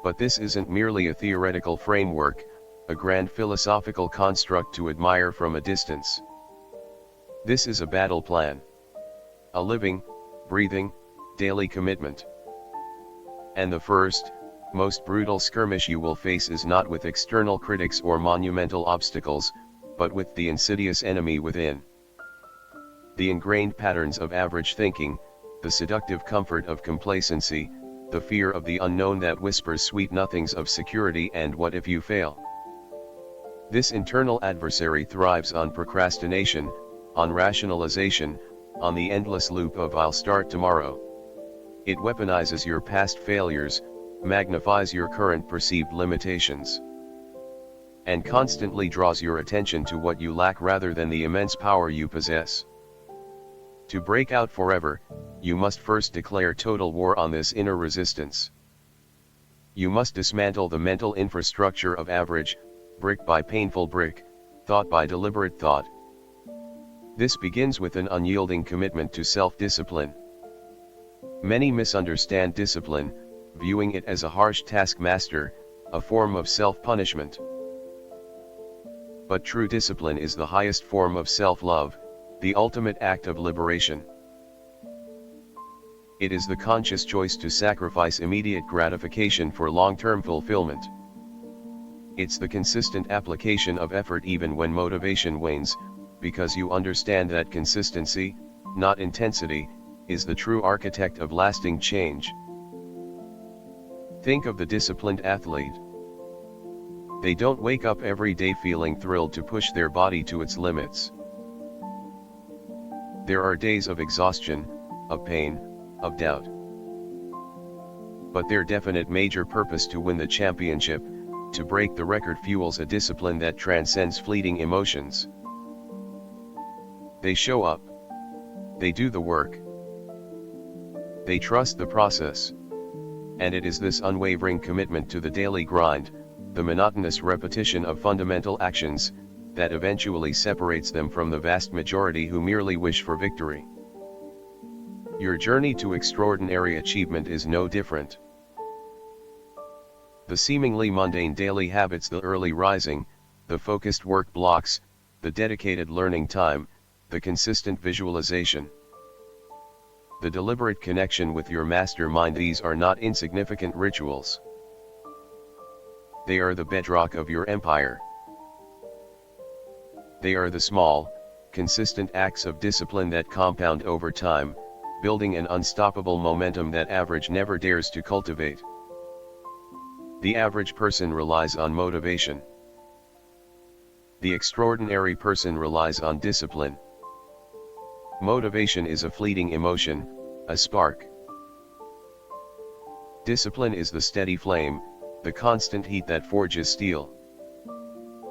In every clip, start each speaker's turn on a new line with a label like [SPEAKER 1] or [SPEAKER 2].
[SPEAKER 1] But this isn't merely a theoretical framework, a grand philosophical construct to admire from a distance. This is a battle plan. A living, breathing, daily commitment. And the first, most brutal skirmish you will face is not with external critics or monumental obstacles, but with the insidious enemy within. The ingrained patterns of average thinking, the seductive comfort of complacency, the fear of the unknown that whispers sweet nothings of security and what if you fail. This internal adversary thrives on procrastination, on rationalization, on the endless loop of "I'll start tomorrow." It weaponizes your past failures, magnifies your current perceived limitations, and constantly draws your attention to what you lack rather than the immense power you possess. To break out forever, you must first declare total war on this inner resistance. You must dismantle the mental infrastructure of average, brick by painful brick, thought by deliberate thought. This begins with an unyielding commitment to self-discipline. Many misunderstand discipline, viewing it as a harsh taskmaster, a form of self-punishment. But true discipline is the highest form of self-love, the ultimate act of liberation. It is the conscious choice to sacrifice immediate gratification for long-term fulfillment. It's the consistent application of effort even when motivation wanes, because you understand that consistency, not intensity, is the true architect of lasting change. Think of the disciplined athlete. They don't wake up every day feeling thrilled to push their body to its limits. There are days of exhaustion, of pain, of doubt. But their definite major purpose to win the championship, to break the record, fuels a discipline that transcends fleeting emotions. They show up. They do the work. They trust the process. And it is this unwavering commitment to the daily grind, the monotonous repetition of fundamental actions, that eventually separates them from the vast majority who merely wish for victory. Your journey to extraordinary achievement is no different. The seemingly mundane daily habits, the early rising, the focused work blocks, the dedicated learning time, the consistent visualization, the deliberate connection with your mastermind, these are not insignificant rituals. They are the bedrock of your empire. They are the small, consistent acts of discipline that compound over time, building an unstoppable momentum that average never dares to cultivate. The average person relies on motivation. The extraordinary person relies on discipline. Motivation is a fleeting emotion, a spark. Discipline is the steady flame, the constant heat that forges steel.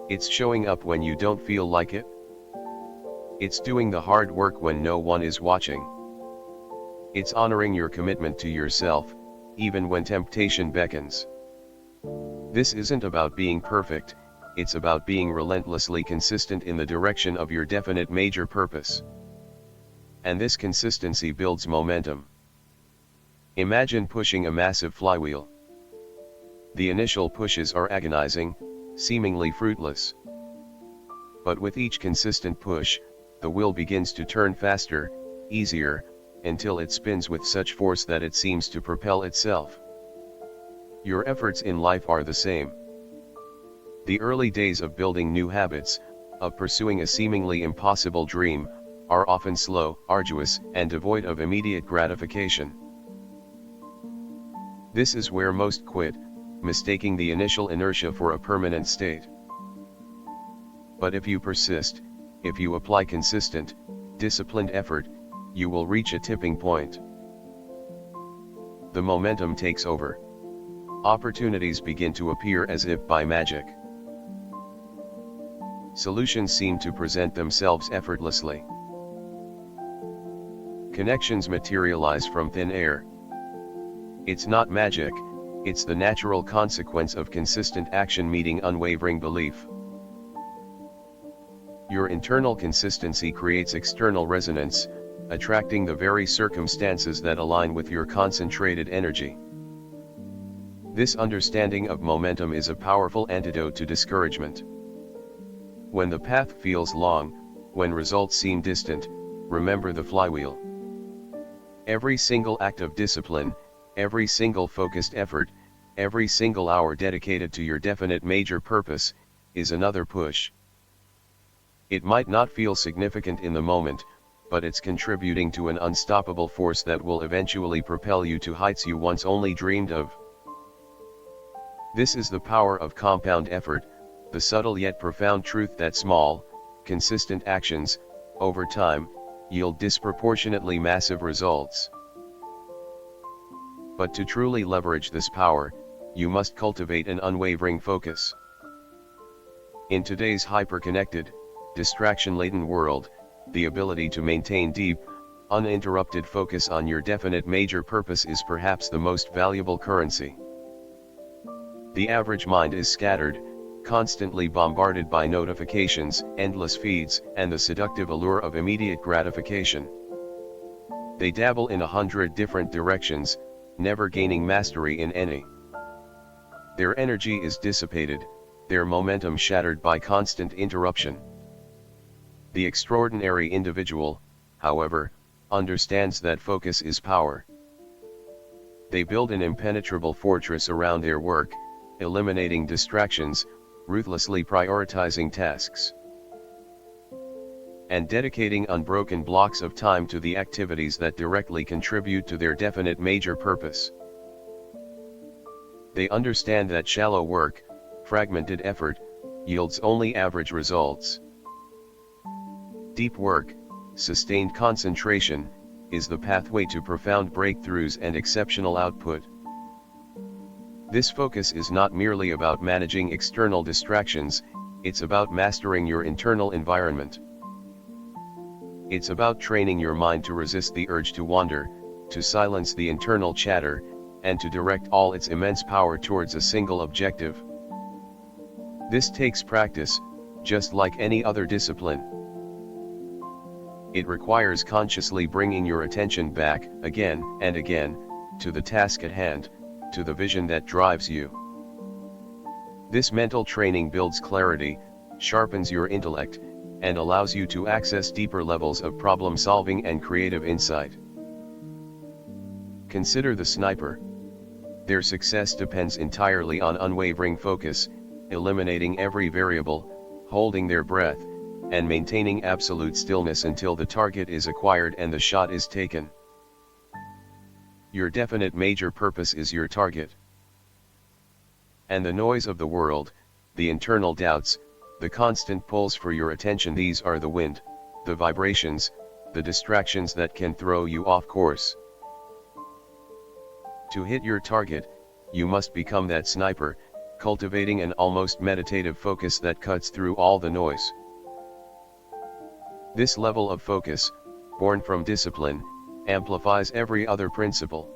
[SPEAKER 1] It's showing up when you don't feel like it. It's doing the hard work when no one is watching. It's honoring your commitment to yourself, even when temptation beckons. This isn't about being perfect, it's about being relentlessly consistent in the direction of your definite major purpose. And this consistency builds momentum. Imagine pushing a massive flywheel. The initial pushes are agonizing, seemingly fruitless. But with each consistent push, the wheel begins to turn faster, easier, until it spins with such force that it seems to propel itself. Your efforts in life are the same. The early days of building new habits, of pursuing a seemingly impossible dream, are often slow, arduous, and devoid of immediate gratification. This is where most quit, mistaking the initial inertia for a permanent state. But if you persist, if you apply consistent, disciplined effort, you will reach a tipping point. The momentum takes over. Opportunities begin to appear as if by magic. Solutions seem to present themselves effortlessly. Connections materialize from thin air. It's not magic, it's the natural consequence of consistent action meeting unwavering belief. Your internal consistency creates external resonance, attracting the very circumstances that align with your concentrated energy. This understanding of momentum is a powerful antidote to discouragement. When the path feels long, when results seem distant, remember the flywheel. Every single act of discipline, every single focused effort, every single hour dedicated to your definite major purpose, is another push. It might not feel significant in the moment, but it's contributing to an unstoppable force that will eventually propel you to heights you once only dreamed of. This is the power of compound effort, the subtle yet profound truth that small, consistent actions, over time, yield disproportionately massive results. But to truly leverage this power, you must cultivate an unwavering focus. In today's hyper-connected, distraction-laden world, the ability to maintain deep, uninterrupted focus on your definite major purpose is perhaps the most valuable currency. The average mind is scattered, constantly bombarded by notifications, endless feeds, and the seductive allure of immediate gratification. They dabble in 100 different directions, never gaining mastery in any. Their energy is dissipated, their momentum shattered by constant interruption. The extraordinary individual, however, understands that focus is power. They build an impenetrable fortress around their work, eliminating distractions, ruthlessly prioritizing tasks, and dedicating unbroken blocks of time to the activities that directly contribute to their definite major purpose. They understand that shallow work, fragmented effort, yields only average results. Deep work, sustained concentration, is the pathway to profound breakthroughs and exceptional output. This focus is not merely about managing external distractions, it's about mastering your internal environment. It's about training your mind to resist the urge to wander, to silence the internal chatter, and to direct all its immense power towards a single objective. This takes practice, just like any other discipline. It requires consciously bringing your attention back, again and again, to the task at hand, to the vision that drives you. This mental training builds clarity, sharpens your intellect, and allows you to access deeper levels of problem solving and creative insight. Consider the sniper. Their success depends entirely on unwavering focus, eliminating every variable, holding their breath, and maintaining absolute stillness until the target is acquired and the shot is taken. Your definite major purpose is your target. And the noise of the world, the internal doubts, the constant pulls for your attention, these are the wind, the vibrations, the distractions that can throw you off course. To hit your target, you must become that sniper, cultivating an almost meditative focus that cuts through all the noise. This level of focus, born from discipline, amplifies every other principle.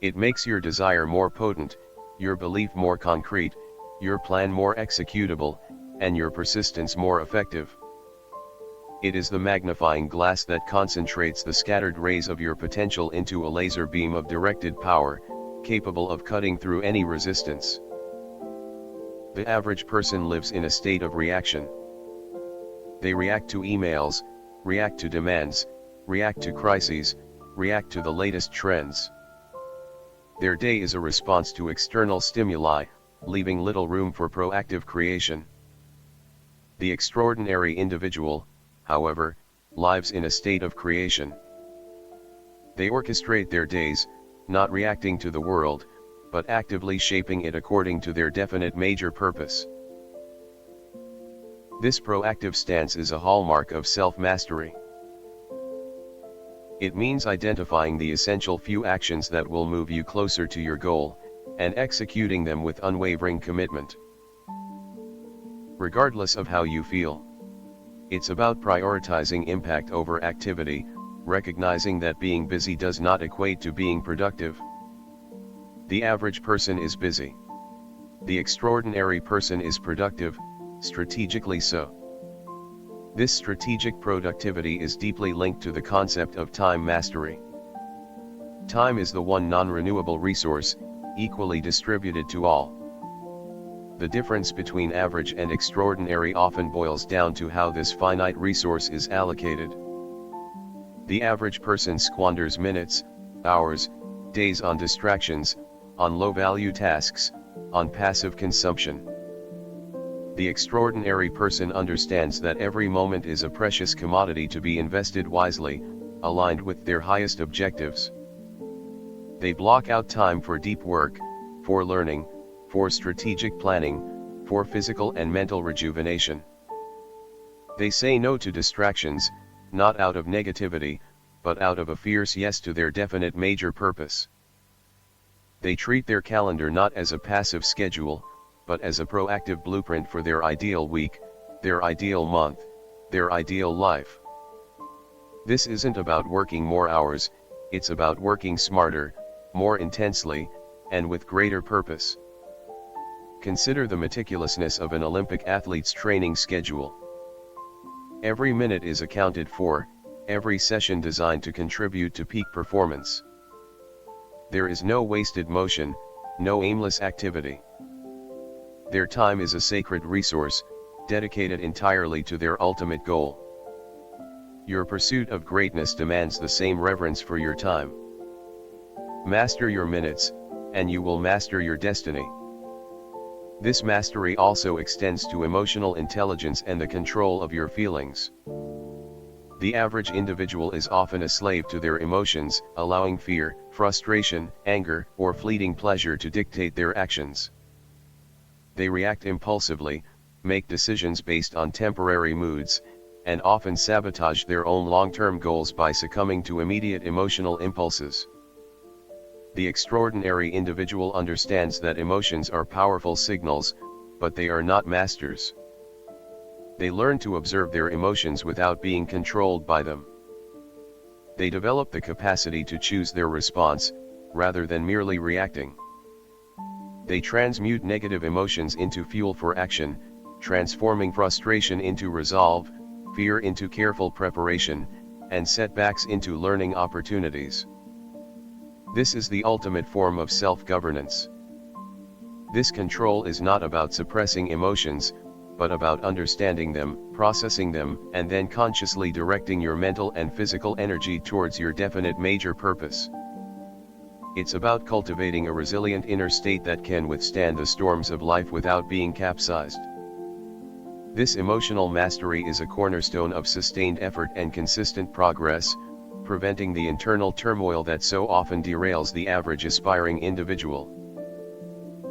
[SPEAKER 1] It makes your desire more potent, your belief more concrete, your plan more executable, and your persistence more effective. It is the magnifying glass that concentrates the scattered rays of your potential into a laser beam of directed power, capable of cutting through any resistance. The average person lives in a state of reaction. They react to emails, react to demands, react to crises, react to the latest trends. Their day is a response to external stimuli, leaving little room for proactive creation. The extraordinary individual, however, lives in a state of creation. They orchestrate their days, not reacting to the world, but actively shaping it according to their definite major purpose. This proactive stance is a hallmark of self-mastery. It means identifying the essential few actions that will move you closer to your goal, and executing them with unwavering commitment. Regardless of how you feel. It's about prioritizing impact over activity, recognizing that being busy does not equate to being productive. The average person is busy. The extraordinary person is productive, strategically so. This strategic productivity is deeply linked to the concept of time mastery. Time is the one non-renewable resource, equally distributed to all. The difference between average and extraordinary often boils down to how this finite resource is allocated. The average person squanders minutes, hours, days on distractions, on low-value tasks, on passive consumption. The extraordinary person understands that every moment is a precious commodity to be invested wisely, aligned with their highest objectives. They block out time for deep work, for learning, for strategic planning, for physical and mental rejuvenation. They say no to distractions, not out of negativity, but out of a fierce yes to their definite major purpose. They treat their calendar not as a passive schedule, but as a proactive blueprint for their ideal week, their ideal month, their ideal life. This isn't about working more hours, it's about working smarter, more intensely, and with greater purpose. Consider the meticulousness of an Olympic athlete's training schedule. Every minute is accounted for, every session designed to contribute to peak performance. There is no wasted motion, no aimless activity. Their time is a sacred resource, dedicated entirely to their ultimate goal. Your pursuit of greatness demands the same reverence for your time. Master your minutes, and you will master your destiny. This mastery also extends to emotional intelligence and the control of your feelings. The average individual is often a slave to their emotions, allowing fear, frustration, anger, or fleeting pleasure to dictate their actions. They react impulsively, make decisions based on temporary moods, and often sabotage their own long-term goals by succumbing to immediate emotional impulses. The extraordinary individual understands that emotions are powerful signals, but they are not masters. They learn to observe their emotions without being controlled by them. They develop the capacity to choose their response, rather than merely reacting. They transmute negative emotions into fuel for action, transforming frustration into resolve, fear into careful preparation, and setbacks into learning opportunities. This is the ultimate form of self-governance. This control is not about suppressing emotions, but about understanding them, processing them, and then consciously directing your mental and physical energy towards your definite major purpose. It's about cultivating a resilient inner state that can withstand the storms of life without being capsized. This emotional mastery is a cornerstone of sustained effort and consistent progress, preventing the internal turmoil that so often derails the average aspiring individual.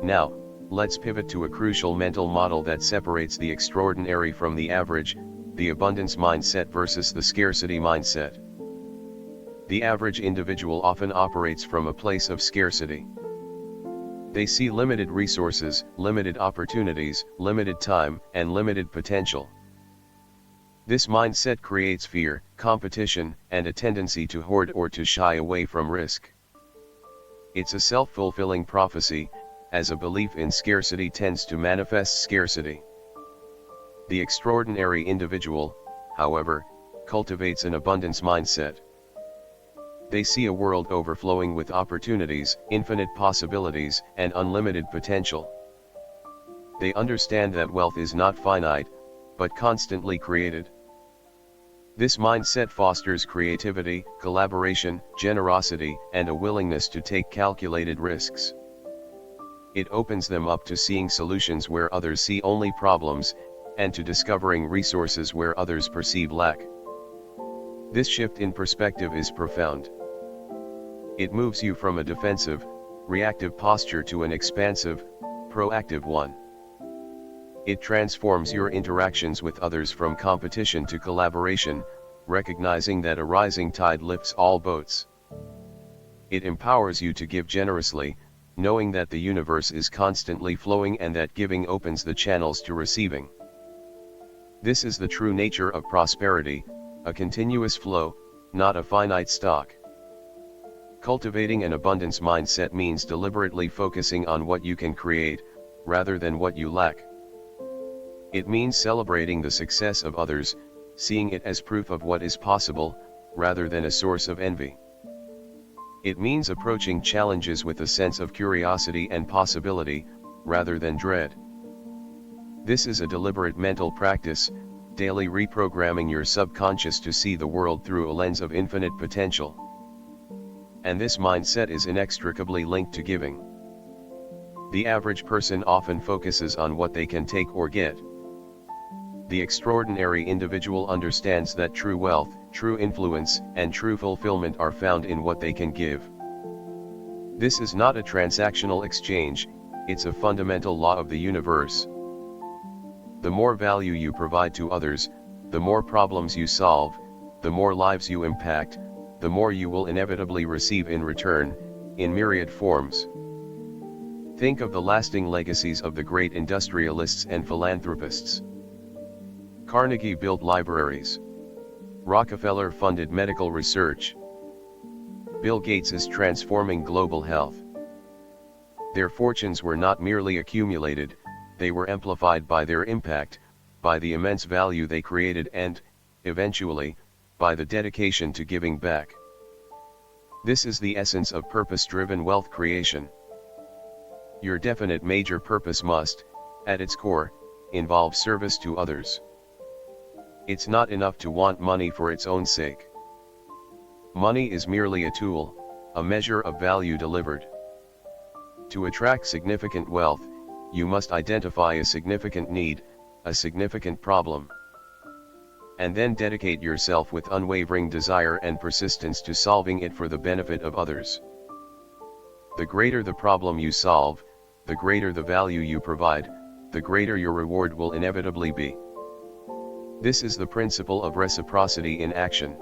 [SPEAKER 1] Now, let's pivot to a crucial mental model that separates the extraordinary from the average, the abundance mindset versus the scarcity mindset. The average individual often operates from a place of scarcity. They see limited resources, limited opportunities, limited time, and limited potential. This mindset creates fear, competition, and a tendency to hoard or to shy away from risk. It's a self-fulfilling prophecy, as a belief in scarcity tends to manifest scarcity. The extraordinary individual, however, cultivates an abundance mindset. They see a world overflowing with opportunities, infinite possibilities, and unlimited potential. They understand that wealth is not finite, but constantly created. This mindset fosters creativity, collaboration, generosity, and a willingness to take calculated risks. It opens them up to seeing solutions where others see only problems, and to discovering resources where others perceive lack. This shift in perspective is profound. It moves you from a defensive, reactive posture to an expansive, proactive one. It transforms your interactions with others from competition to collaboration, recognizing that a rising tide lifts all boats. It empowers you to give generously, knowing that the universe is constantly flowing and that giving opens the channels to receiving. This is the true nature of prosperity, a continuous flow, not a finite stock. Cultivating an abundance mindset means deliberately focusing on what you can create, rather than what you lack. It means celebrating the success of others, seeing it as proof of what is possible, rather than a source of envy. It means approaching challenges with a sense of curiosity and possibility, rather than dread. This is a deliberate mental practice, daily reprogramming your subconscious to see the world through a lens of infinite potential. And this mindset is inextricably linked to giving. The average person often focuses on what they can take or get. The extraordinary individual understands that true wealth, true influence, and true fulfillment are found in what they can give. This is not a transactional exchange, it's a fundamental law of the universe. The more value you provide to others, the more problems you solve, the more lives you impact, the more you will inevitably receive in return, in myriad forms. Think of the lasting legacies of the great industrialists and philanthropists. Carnegie built libraries. Rockefeller funded medical research. Bill Gates is transforming global health. Their fortunes were not merely accumulated, they were amplified by their impact, by the immense value they created and, eventually, by the dedication to giving back. This is the essence of purpose-driven wealth creation. Your definite major purpose must, at its core, involve service to others. It's not enough to want money for its own sake. Money is merely a tool, a measure of value delivered. To attract significant wealth, you must identify a significant need, a significant problem. And then dedicate yourself with unwavering desire and persistence to solving it for the benefit of others. The greater the problem you solve, the greater the value you provide, the greater your reward will inevitably be. This is the principle of reciprocity in action.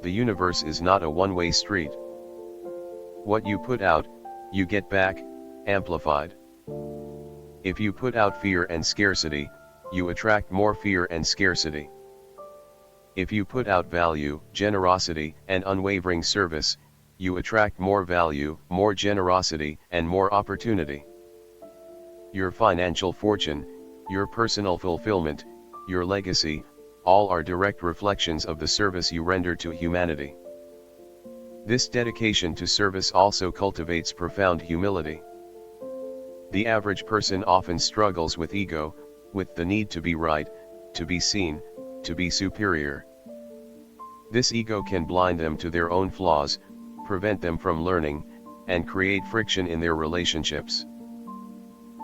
[SPEAKER 1] The universe is not a one-way street. What you put out, you get back, amplified. If you put out fear and scarcity, you attract more fear and scarcity. If you put out value, generosity, and unwavering service, you attract more value, more generosity, and more opportunity. Your financial fortune, your personal fulfillment, your legacy, all are direct reflections of the service you render to humanity. This dedication to service also cultivates profound humility. The average person often struggles with ego, with the need to be right, to be seen, to be superior. This ego can blind them to their own flaws, prevent them from learning, and create friction in their relationships.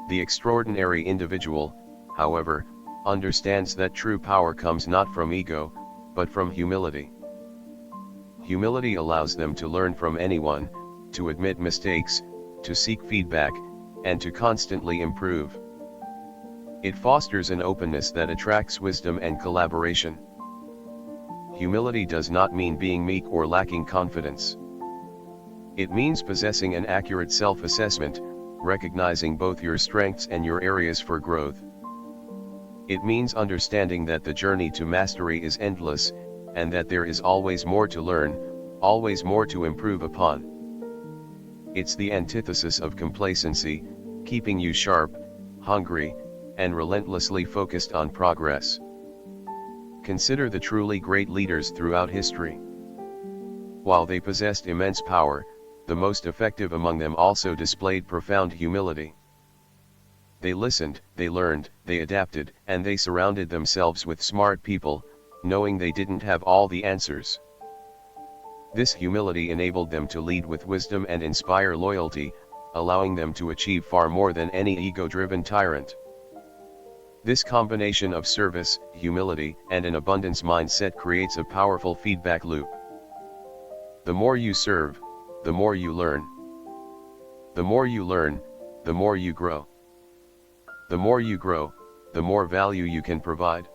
[SPEAKER 1] The extraordinary individual, however, understands that true power comes not from ego, but from humility. Humility allows them to learn from anyone, to admit mistakes, to seek feedback, and to constantly improve. It fosters an openness that attracts wisdom and collaboration. Humility does not mean being meek or lacking confidence. It means possessing an accurate self-assessment, recognizing both your strengths and your areas for growth. It means understanding that the journey to mastery is endless, and that there is always more to learn, always more to improve upon. It's the antithesis of complacency, keeping you sharp, hungry, and relentlessly focused on progress. Consider the truly great leaders throughout history. While they possessed immense power, the most effective among them also displayed profound humility. They listened, they learned, they adapted, and they surrounded themselves with smart people, knowing they didn't have all the answers. This humility enabled them to lead with wisdom and inspire loyalty, allowing them to achieve far more than any ego-driven tyrant. This combination of service, humility, and an abundance mindset creates a powerful feedback loop. The more you serve, the more you learn. The more you learn, the more you grow. The more you grow, the more value you can provide.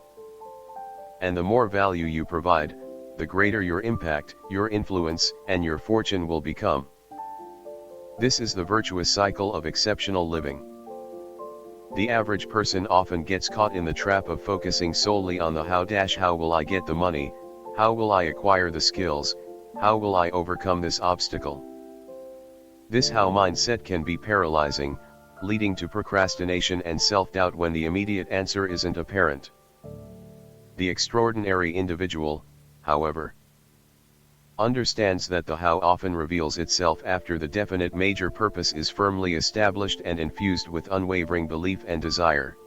[SPEAKER 1] And the more value you provide, the greater your impact, your influence, and your fortune will become. This is the virtuous cycle of exceptional living. The average person often gets caught in the trap of focusing solely on the how will I get the money, how will I acquire the skills, how will I overcome this obstacle. This how mindset can be paralyzing, leading to procrastination and self-doubt when the immediate answer isn't apparent. The extraordinary individual, however, understands that the how often reveals itself after the definite major purpose is firmly established and infused with unwavering belief and desire.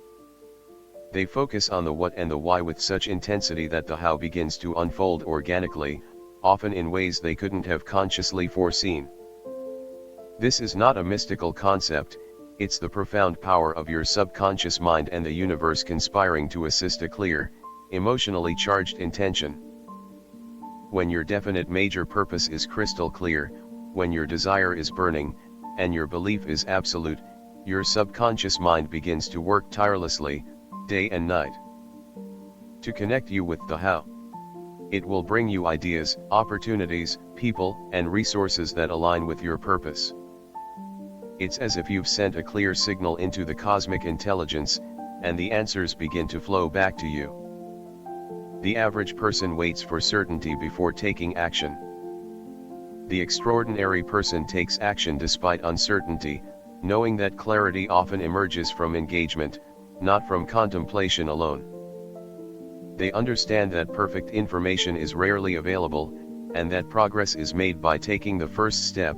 [SPEAKER 1] They focus on the what and the why with such intensity that the how begins to unfold organically, often in ways they couldn't have consciously foreseen. This is not a mystical concept, it's the profound power of your subconscious mind and the universe conspiring to assist a clear, emotionally charged intention. When your definite major purpose is crystal clear, when your desire is burning, and your belief is absolute, your subconscious mind begins to work tirelessly, day and night, to connect you with the how. It will bring you ideas, opportunities, people, and resources that align with your purpose. It's as if you've sent a clear signal into the cosmic intelligence, and the answers begin to flow back to you. The average person waits for certainty before taking action. The extraordinary person takes action despite uncertainty, knowing that clarity often emerges from engagement, not from contemplation alone. They understand that perfect information is rarely available, and that progress is made by taking the first step,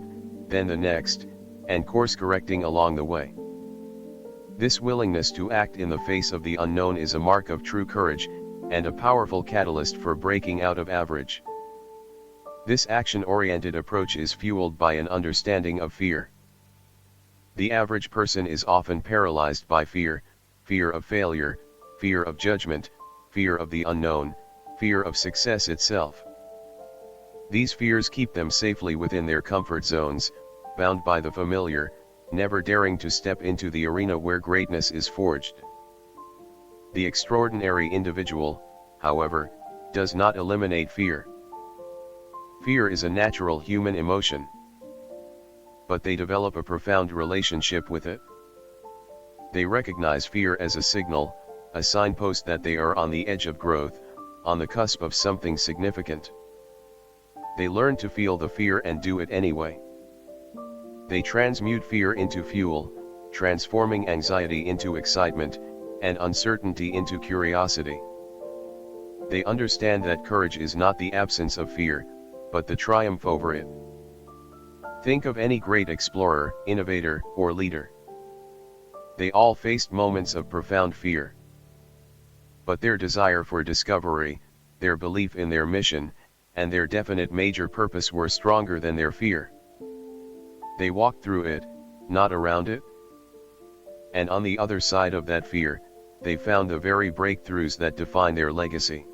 [SPEAKER 1] then the next, and course-correcting along the way. This willingness to act in the face of the unknown is a mark of true courage, and a powerful catalyst for breaking out of average. This action-oriented approach is fueled by an understanding of fear. The average person is often paralyzed by fear, fear of failure, fear of judgment, fear of the unknown, fear of success itself. These fears keep them safely within their comfort zones, bound by the familiar, never daring to step into the arena where greatness is forged. The extraordinary individual, however, does not eliminate fear. Fear is a natural human emotion, but they develop a profound relationship with it. They recognize fear as a signal, a signpost that they are on the edge of growth, on the cusp of something significant. They learn to feel the fear and do it anyway. They transmute fear into fuel, transforming anxiety into excitement, and uncertainty into curiosity. They understand that courage is not the absence of fear, but the triumph over it. Think of any great explorer, innovator, or leader. They all faced moments of profound fear. But their desire for discovery, their belief in their mission, and their definite major purpose were stronger than their fear. They walked through it, not around it. And on the other side of that fear, they found the very breakthroughs that define their legacy.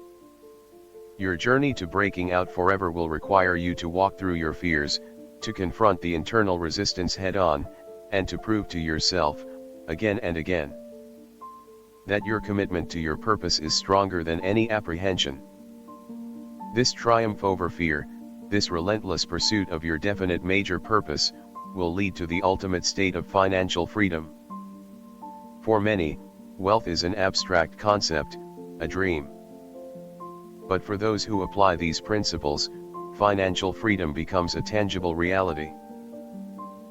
[SPEAKER 1] Your journey to breaking out forever will require you to walk through your fears, to confront the internal resistance head-on, and to prove to yourself, again and again, that your commitment to your purpose is stronger than any apprehension. This triumph over fear, this relentless pursuit of your definite major purpose, will lead to the ultimate state of financial freedom. For many, wealth is an abstract concept, a dream. But for those who apply these principles, financial freedom becomes a tangible reality.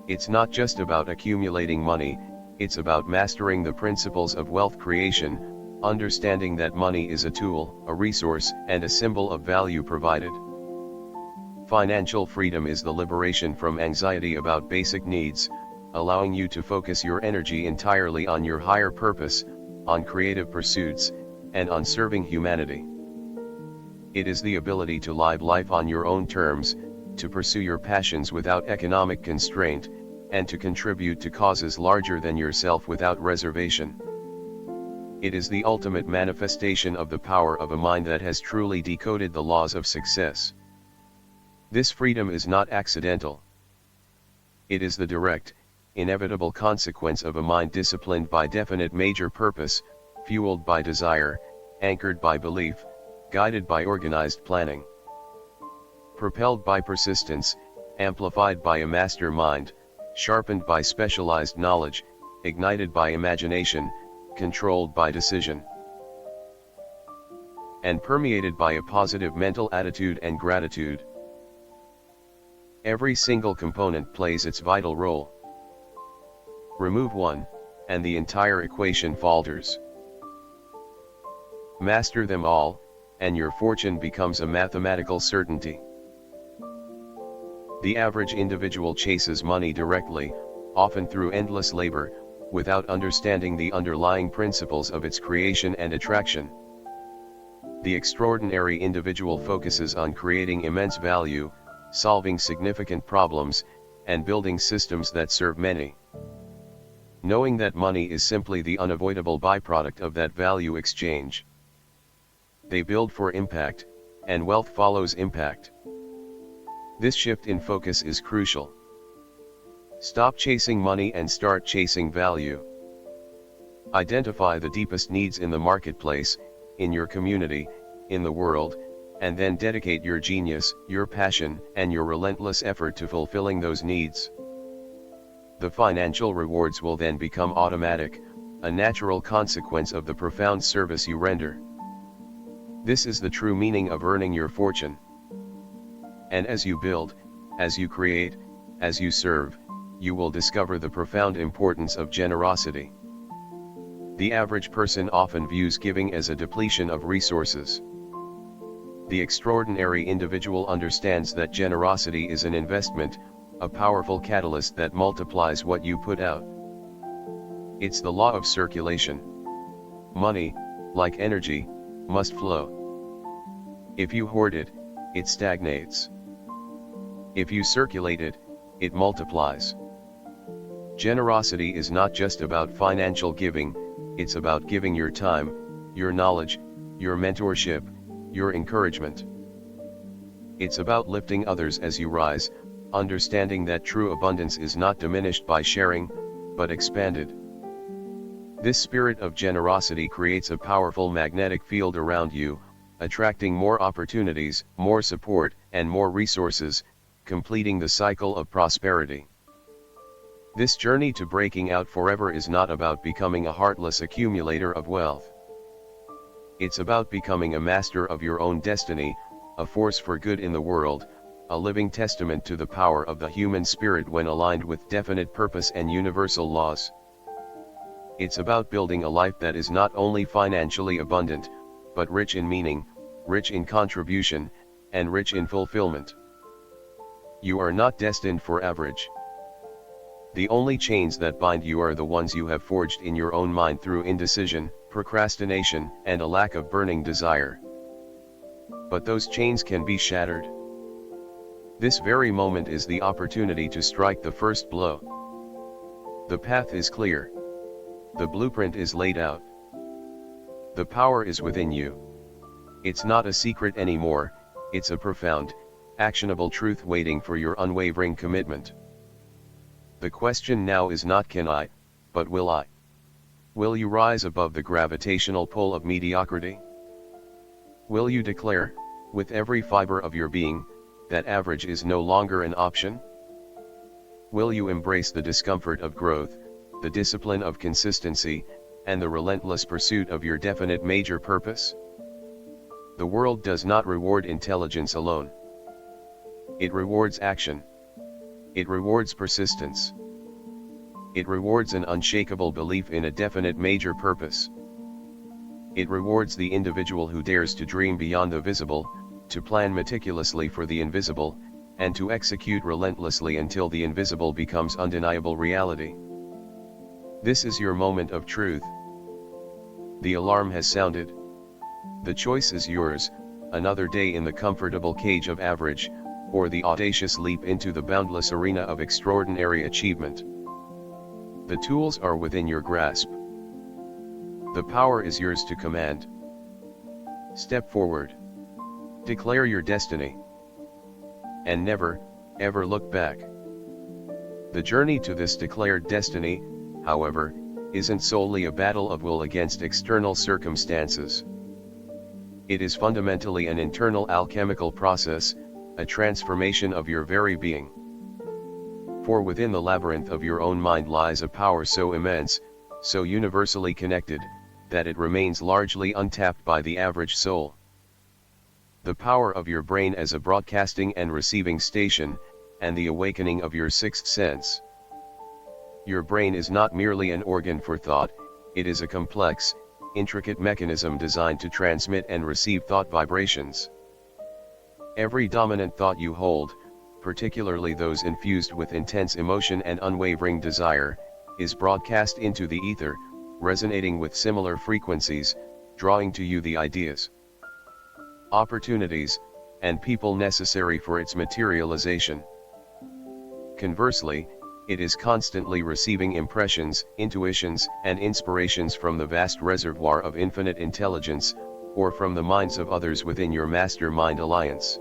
[SPEAKER 1] It's not just about accumulating money, it's about mastering the principles of wealth creation, understanding that money is a tool, a resource, and a symbol of value provided. Financial freedom is the liberation from anxiety about basic needs, allowing you to focus your energy entirely on your higher purpose, on creative pursuits, and on serving humanity. It is the ability to live life on your own terms, to pursue your passions without economic constraint, and to contribute to causes larger than yourself without reservation. It is the ultimate manifestation of the power of a mind that has truly decoded the laws of success. This freedom is not accidental. It is the direct, inevitable consequence of a mind disciplined by definite major purpose, fueled by desire, anchored by belief, guided by organized planning. Propelled by persistence, amplified by a master mind, sharpened by specialized knowledge, ignited by imagination, controlled by decision, and permeated by a positive mental attitude and gratitude. Every single component plays its vital role. Remove one, and the entire equation falters. Master them all, and your fortune becomes a mathematical certainty. The average individual chases money directly, often through endless labor, without understanding the underlying principles of its creation and attraction. The extraordinary individual focuses on creating immense value, solving significant problems, and building systems that serve many. Knowing that money is simply the unavoidable byproduct of that value exchange. They build for impact, and wealth follows impact. This shift in focus is crucial. Stop chasing money and start chasing value. Identify the deepest needs in the marketplace, in your community, in the world, and then dedicate your genius, your passion, and your relentless effort to fulfilling those needs. The financial rewards will then become automatic, a natural consequence of the profound service you render. This is the true meaning of earning your fortune. And as you build, as you create, as you serve, you will discover the profound importance of generosity. The average person often views giving as a depletion of resources. The extraordinary individual understands that generosity is an investment, a powerful catalyst that multiplies what you put out. It's the law of circulation. Money, like energy, must flow. If you hoard it, it stagnates. If you circulate it, it multiplies. Generosity is not just about financial giving, it's about giving your time, your knowledge, your mentorship, your encouragement. It's about lifting others as you rise, understanding that true abundance is not diminished by sharing, but expanded. This spirit of generosity creates a powerful magnetic field around you, attracting more opportunities, more support, and more resources, completing the cycle of prosperity. This journey to breaking out forever is not about becoming a heartless accumulator of wealth. It's about becoming a master of your own destiny, a force for good in the world, a living testament to the power of the human spirit when aligned with definite purpose and universal laws. It's about building a life that is not only financially abundant, but rich in meaning, rich in contribution, and rich in fulfillment. You are not destined for average. The only chains that bind you are the ones you have forged in your own mind through indecision, procrastination, and a lack of burning desire. But those chains can be shattered. This very moment is the opportunity to strike the first blow. The path is clear. The blueprint is laid out. The power is within you. It's not a secret anymore, it's a profound, actionable truth waiting for your unwavering commitment. The question now is not can I, but will I? Will you rise above the gravitational pull of mediocrity? Will you declare, with every fiber of your being, that average is no longer an option? Will you embrace the discomfort of growth, the discipline of consistency, and the relentless pursuit of your definite major purpose? The world does not reward intelligence alone. It rewards action. It rewards persistence. It rewards an unshakable belief in a definite major purpose. It rewards the individual who dares to dream beyond the visible, to plan meticulously for the invisible, and to execute relentlessly until the invisible becomes undeniable reality. This is your moment of truth. The alarm has sounded. The choice is yours, another day in the comfortable cage of average, or the audacious leap into the boundless arena of extraordinary achievement. The tools are within your grasp. The power is yours to command. Step forward. Declare your destiny. And never, ever look back. The journey to this declared destiny, however, isn't solely a battle of will against external circumstances. It is fundamentally an internal alchemical process, a transformation of your very being. For within the labyrinth of your own mind lies a power so immense, so universally connected, that it remains largely untapped by the average soul. The power of your brain as a broadcasting and receiving station, and the awakening of your sixth sense. Your brain is not merely an organ for thought, it is a complex, intricate mechanism designed to transmit and receive thought vibrations. Every dominant thought you hold, particularly those infused with intense emotion and unwavering desire, is broadcast into the ether, resonating with similar frequencies, drawing to you the ideas, opportunities, and people necessary for its materialization. Conversely, it is constantly receiving impressions, intuitions, and inspirations from the vast reservoir of infinite intelligence, or from the minds of others within your mastermind alliance.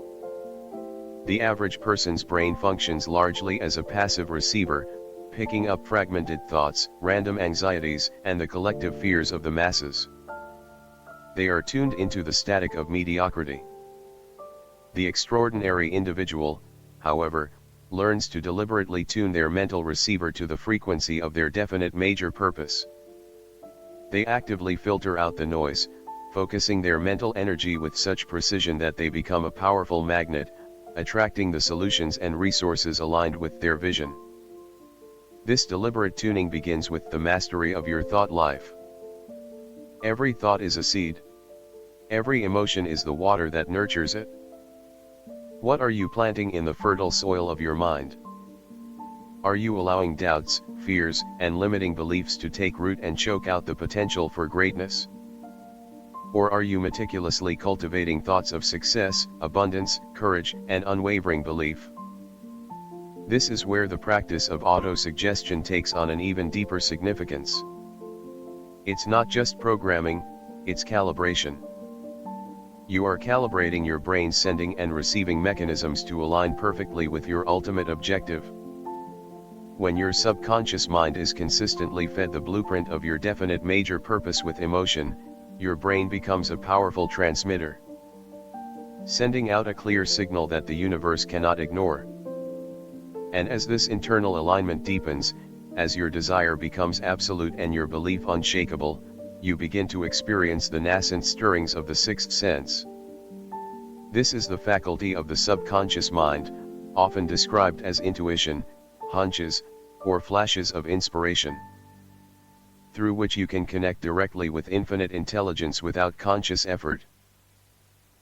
[SPEAKER 1] The average person's brain functions largely as a passive receiver, picking up fragmented thoughts, random anxieties, and the collective fears of the masses. They are tuned into the static of mediocrity. The extraordinary individual, however, learns to deliberately tune their mental receiver to the frequency of their definite major purpose. They actively filter out the noise, focusing their mental energy with such precision that they become a powerful magnet, attracting the solutions and resources aligned with their vision. This deliberate tuning begins with the mastery of your thought life. Every thought is a seed. Every emotion is the water that nurtures it. What are you planting in the fertile soil of your mind? Are you allowing doubts, fears, and limiting beliefs to take root and choke out the potential for greatness? Or are you meticulously cultivating thoughts of success, abundance, courage, and unwavering belief? This is where the practice of auto-suggestion takes on an even deeper significance. It's not just programming, it's calibration. You are calibrating your brain's sending and receiving mechanisms to align perfectly with your ultimate objective. When your subconscious mind is consistently fed the blueprint of your definite major purpose with emotion, your brain becomes a powerful transmitter, sending out a clear signal that the universe cannot ignore. And as this internal alignment deepens, as your desire becomes absolute and your belief unshakable, you begin to experience the nascent stirrings of the sixth sense. This is the faculty of the subconscious mind, often described as intuition, hunches, or flashes of inspiration, through which you can connect directly with infinite intelligence without conscious effort.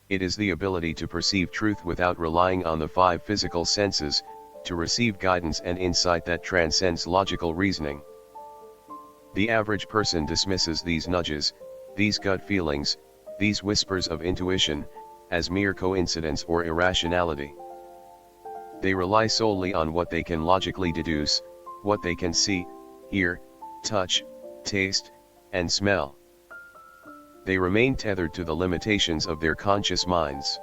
[SPEAKER 1] It is the ability to perceive truth without relying on the five physical senses, to receive guidance and insight that transcends logical reasoning. The average person dismisses these nudges, these gut feelings, these whispers of intuition, as mere coincidence or irrationality. They rely solely on what they can logically deduce, what they can see, hear, touch, taste, and smell. They remain tethered to the limitations of their conscious minds.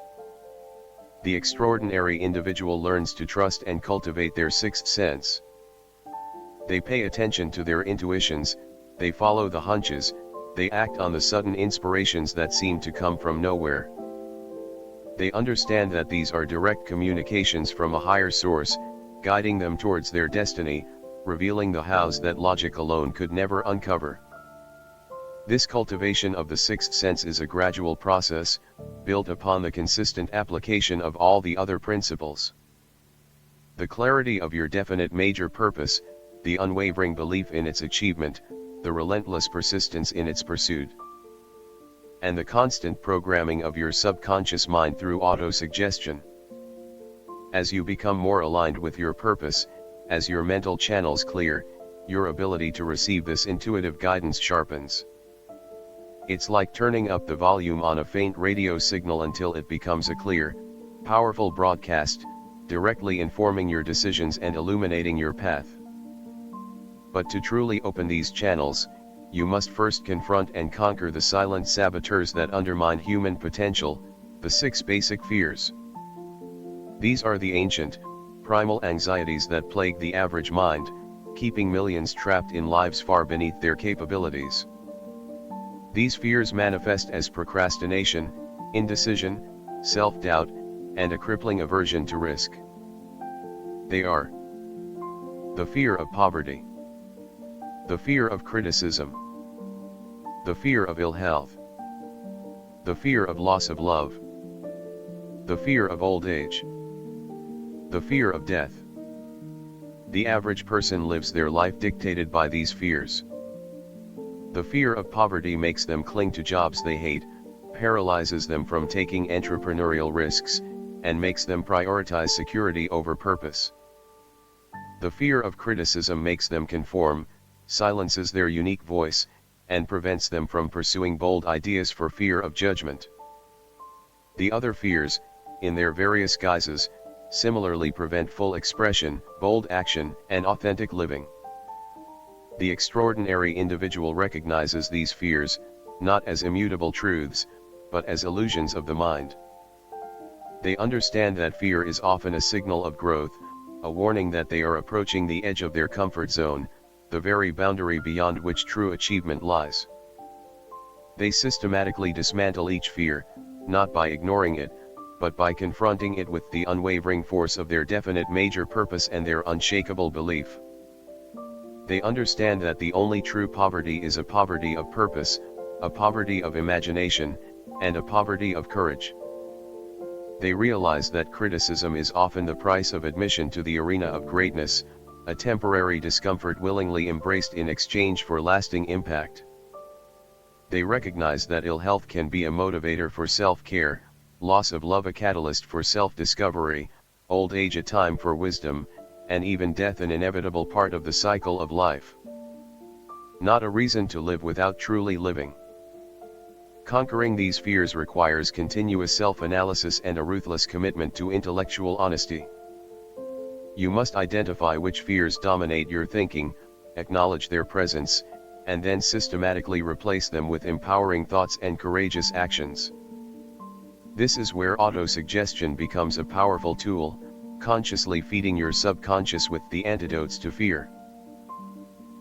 [SPEAKER 1] The extraordinary individual learns to trust and cultivate their sixth sense. They pay attention to their intuitions, they follow the hunches, they act on the sudden inspirations that seem to come from nowhere. They understand that these are direct communications from a higher source, guiding them towards their destiny, revealing the hows that logic alone could never uncover. This cultivation of the sixth sense is a gradual process, built upon the consistent application of all the other principles. The clarity of your definite major purpose, the unwavering belief in its achievement, the relentless persistence in its pursuit, and the constant programming of your subconscious mind through auto-suggestion. As you become more aligned with your purpose, as your mental channels clear, your ability to receive this intuitive guidance sharpens. It's like turning up the volume on a faint radio signal until it becomes a clear, powerful broadcast, directly informing your decisions and illuminating your path. But to truly open these channels, you must first confront and conquer the silent saboteurs that undermine human potential, the 6 basic fears. These are the ancient, primal anxieties that plague the average mind, keeping millions trapped in lives far beneath their capabilities. These fears manifest as procrastination, indecision, self-doubt, and a crippling aversion to risk. They are the fear of poverty, the fear of criticism, the fear of ill health, the fear of loss of love, the fear of old age, the fear of death. The average person lives their life dictated by these fears. The fear of poverty makes them cling to jobs they hate, paralyzes them from taking entrepreneurial risks, and makes them prioritize security over purpose. The fear of criticism makes them conform, silences their unique voice, and prevents them from pursuing bold ideas for fear of judgment. The other fears, in their various guises, similarly prevent full expression, bold action, and authentic living. The extraordinary individual recognizes these fears, not as immutable truths, but as illusions of the mind. They understand that fear is often a signal of growth, a warning that they are approaching the edge of their comfort zone, the very boundary beyond which true achievement lies. They systematically dismantle each fear, not by ignoring it, but by confronting it with the unwavering force of their definite major purpose and their unshakable belief. They understand that the only true poverty is a poverty of purpose, a poverty of imagination, and a poverty of courage. They realize that criticism is often the price of admission to the arena of greatness, a temporary discomfort willingly embraced in exchange for lasting impact. They recognize that ill health can be a motivator for self-care, loss of love a catalyst for self-discovery, old age a time for wisdom, and even death an inevitable part of the cycle of life. Not a reason to live without truly living. Conquering these fears requires continuous self-analysis and a ruthless commitment to intellectual honesty. You must identify which fears dominate your thinking, acknowledge their presence, and then systematically replace them with empowering thoughts and courageous actions. This is where autosuggestion becomes a powerful tool, consciously feeding your subconscious with the antidotes to fear.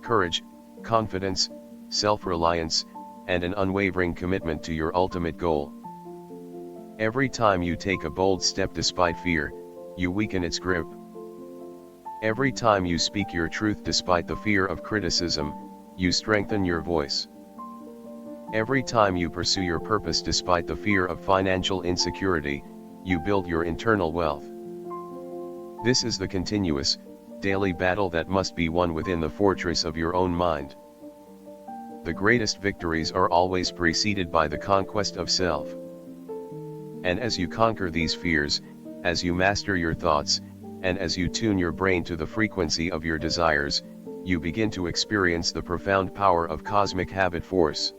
[SPEAKER 1] Courage, confidence, self-reliance, and an unwavering commitment to your ultimate goal. Every time you take a bold step despite fear, you weaken its grip. Every time you speak your truth despite the fear of criticism, you strengthen your voice. Every time you pursue your purpose despite the fear of financial insecurity, you build your internal wealth. This is the continuous, daily battle that must be won within the fortress of your own mind. The greatest victories are always preceded by the conquest of self. And as you conquer these fears, as you master your thoughts, and as you tune your brain to the frequency of your desires, you begin to experience the profound power of cosmic habit force.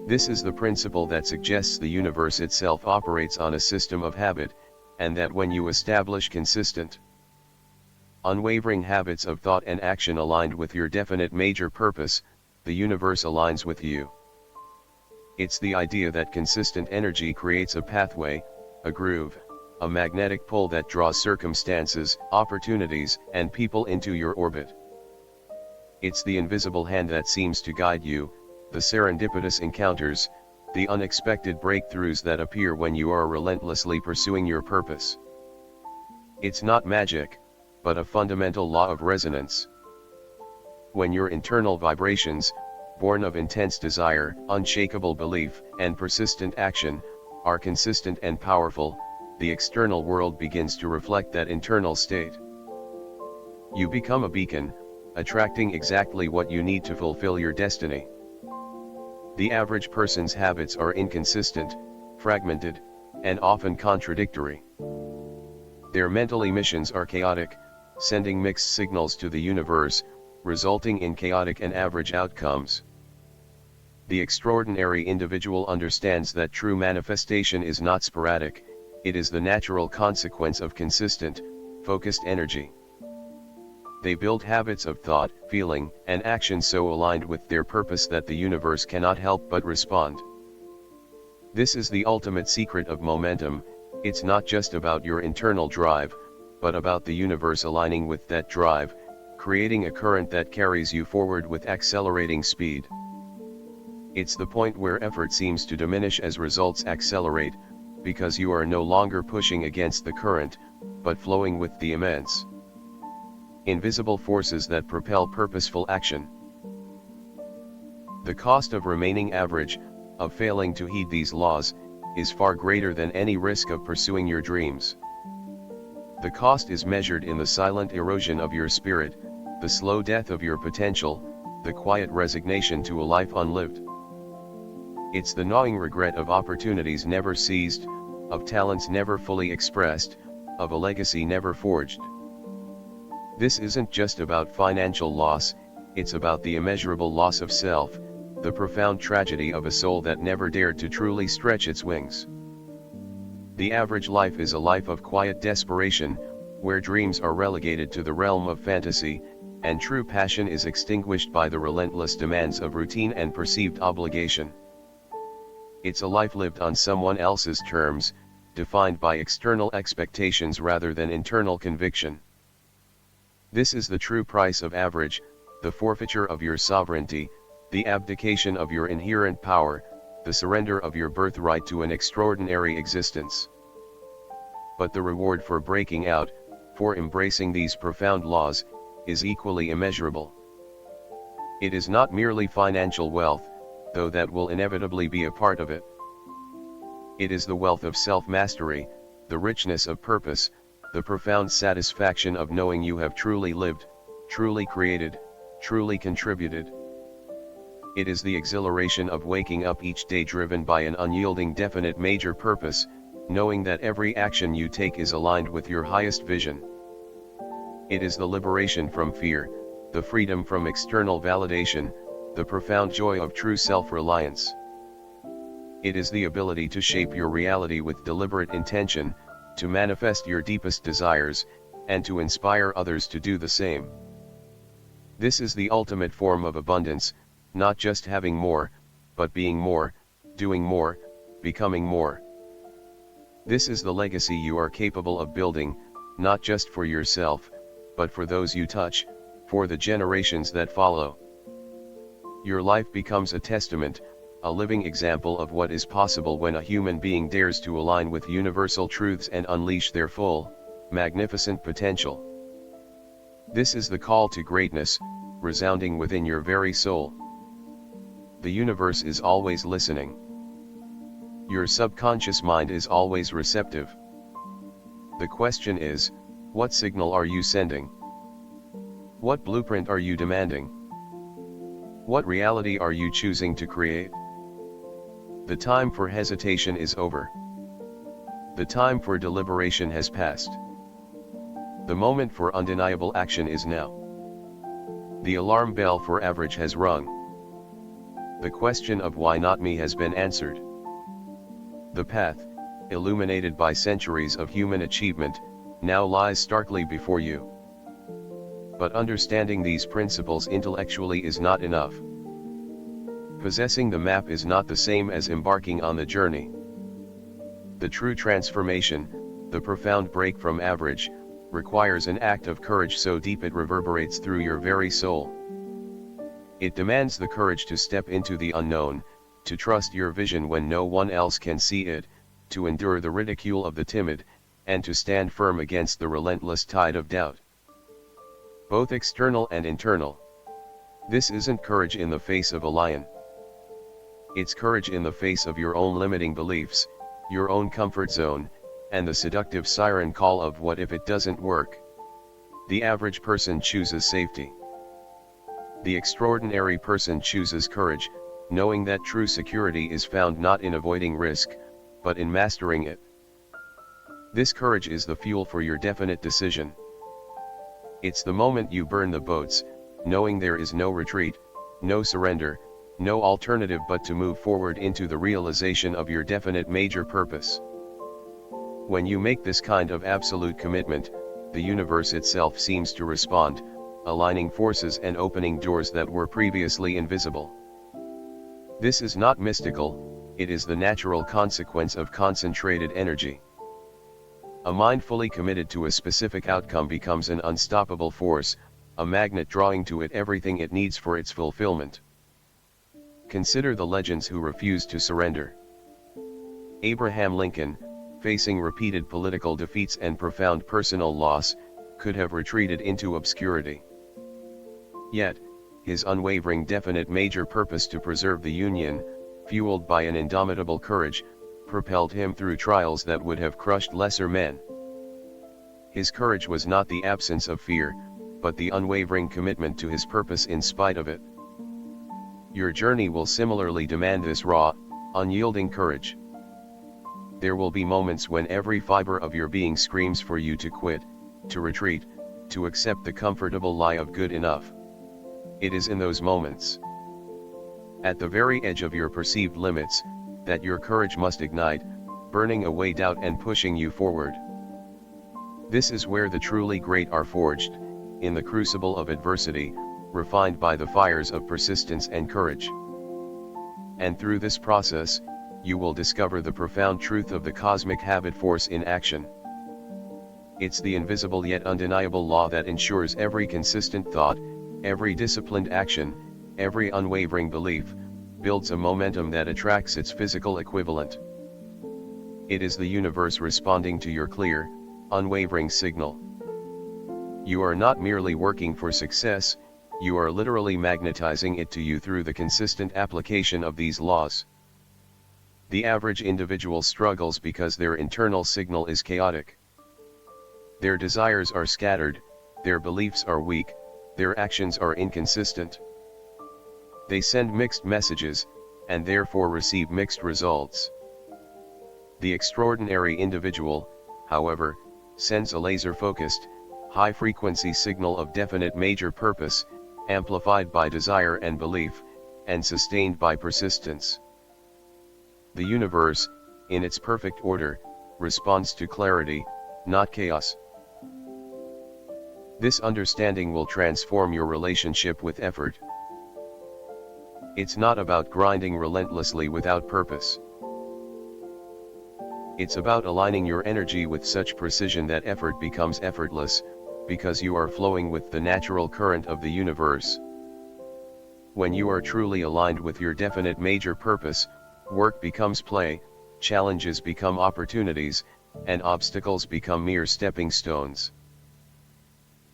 [SPEAKER 1] This is the principle that suggests the universe itself operates on a system of habit, and that when you establish consistent, unwavering habits of thought and action aligned with your definite major purpose, the universe aligns with you. It's the idea that consistent energy creates a pathway, a groove, a magnetic pull that draws circumstances, opportunities, and people into your orbit. It's the invisible hand that seems to guide you, the serendipitous encounters, the unexpected breakthroughs that appear when you are relentlessly pursuing your purpose. It's not magic, but a fundamental law of resonance. When your internal vibrations, born of intense desire, unshakable belief, and persistent action, are consistent and powerful, the external world begins to reflect that internal state. You become a beacon, attracting exactly what you need to fulfill your destiny. The average person's habits are inconsistent, fragmented, and often contradictory. Their mental emissions are chaotic, sending mixed signals to the universe, resulting in chaotic and average outcomes. The extraordinary individual understands that true manifestation is not sporadic, it is the natural consequence of consistent, focused energy. They build habits of thought, feeling, and action so aligned with their purpose that the universe cannot help but respond. This is the ultimate secret of momentum. It's not just about your internal drive, but about the universe aligning with that drive, creating a current that carries you forward with accelerating speed. It's the point where effort seems to diminish as results accelerate, because you are no longer pushing against the current, but flowing with the immense, invisible forces that propel purposeful action. The cost of remaining average, of failing to heed these laws, is far greater than any risk of pursuing your dreams. The cost is measured in the silent erosion of your spirit, the slow death of your potential, the quiet resignation to a life unlived. It's the gnawing regret of opportunities never seized, of talents never fully expressed, of a legacy never forged. This isn't just about financial loss, it's about the immeasurable loss of self, the profound tragedy of a soul that never dared to truly stretch its wings. The average life is a life of quiet desperation, where dreams are relegated to the realm of fantasy, and true passion is extinguished by the relentless demands of routine and perceived obligation. It's a life lived on someone else's terms, defined by external expectations rather than internal conviction. This is the true price of average, the forfeiture of your sovereignty, the abdication of your inherent power, the surrender of your birthright to an extraordinary existence. But the reward for breaking out, for embracing these profound laws, is equally immeasurable. It is not merely financial wealth, though that will inevitably be a part of it. It is the wealth of self-mastery, the richness of purpose, the profound satisfaction of knowing you have truly lived, truly created, truly contributed. It is the exhilaration of waking up each day driven by an unyielding definite major purpose, knowing that every action you take is aligned with your highest vision. It is the liberation from fear, the freedom from external validation, the profound joy of true self-reliance. It is the ability to shape your reality with deliberate intention, to manifest your deepest desires, and to inspire others to do the same. This is the ultimate form of abundance, not just having more, but being more, doing more, becoming more. This is the legacy you are capable of building, not just for yourself, but for those you touch, for the generations that follow. Your life becomes a testament, a living example of what is possible when a human being dares to align with universal truths and unleash their full, magnificent potential. This is the call to greatness, resounding within your very soul. The universe is always listening. Your subconscious mind is always receptive. The question is, what signal are you sending? What blueprint are you demanding? What reality are you choosing to create? The time for hesitation is over. The time for deliberation has passed. The moment for undeniable action is now. The alarm bell for average has rung. The question of why not me has been answered. The path, illuminated by centuries of human achievement, now lies starkly before you. But understanding these principles intellectually is not enough. Possessing the map is not the same as embarking on the journey. The true transformation, the profound break from average, requires an act of courage so deep it reverberates through your very soul. It demands the courage to step into the unknown, to trust your vision when no one else can see it, to endure the ridicule of the timid, and to stand firm against the relentless tide of doubt. Both external and internal. This isn't courage in the face of a lion. It's courage in the face of your own limiting beliefs, your own comfort zone, and the seductive siren call of what if it doesn't work. The average person chooses safety. The extraordinary person chooses courage, knowing that true security is found not in avoiding risk, but in mastering it. This courage is the fuel for your definite decision. It's the moment you burn the boats, knowing there is no retreat, no surrender, no alternative but to move forward into the realization of your definite major purpose. When you make this kind of absolute commitment, the universe itself seems to respond, aligning forces and opening doors that were previously invisible. This is not mystical, it is the natural consequence of concentrated energy. A mind fully committed to a specific outcome becomes an unstoppable force, a magnet drawing to it everything it needs for its fulfillment. Consider the legends who refused to surrender. Abraham Lincoln, facing repeated political defeats and profound personal loss, could have retreated into obscurity. Yet, his unwavering definite major purpose to preserve the Union, fueled by an indomitable courage, propelled him through trials that would have crushed lesser men. His courage was not the absence of fear, but the unwavering commitment to his purpose in spite of it. Your journey will similarly demand this raw, unyielding courage. There will be moments when every fiber of your being screams for you to quit, to retreat, to accept the comfortable lie of good enough. It is in those moments, at the very edge of your perceived limits, that your courage must ignite, burning away doubt and pushing you forward. This is where the truly great are forged, in the crucible of adversity, refined by the fires of persistence and courage. And through this process, you will discover the profound truth of the cosmic habit force in action. It's the invisible yet undeniable law that ensures every consistent thought, every disciplined action, every unwavering belief, builds a momentum that attracts its physical equivalent. It is the universe responding to your clear, unwavering signal. You are not merely working for success, you are literally magnetizing it to you through the consistent application of these laws. The average individual struggles because their internal signal is chaotic. Their desires are scattered, their beliefs are weak, their actions are inconsistent. They send mixed messages, and therefore receive mixed results. The extraordinary individual, however, sends a laser-focused, high-frequency signal of definite major purpose, amplified by desire and belief, and sustained by persistence. The universe, in its perfect order, responds to clarity, not chaos. This understanding will transform your relationship with effort. It's not about grinding relentlessly without purpose. It's about aligning your energy with such precision that effort becomes effortless, because you are flowing with the natural current of the universe. When you are truly aligned with your definite major purpose, work becomes play, challenges become opportunities, and obstacles become mere stepping stones.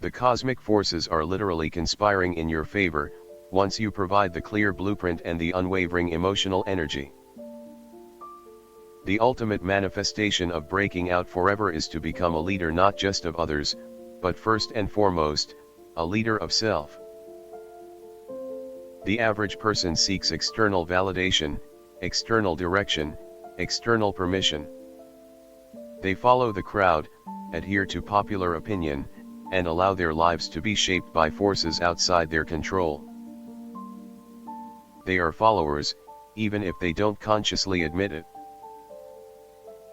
[SPEAKER 1] The cosmic forces are literally conspiring in your favor, once you provide the clear blueprint and the unwavering emotional energy. The ultimate manifestation of breaking out forever is to become a leader not just of others, but first and foremost, a leader of self. The average person seeks external validation, external direction, external permission. They follow the crowd, adhere to popular opinion, and allow their lives to be shaped by forces outside their control. They are followers, even if they don't consciously admit it.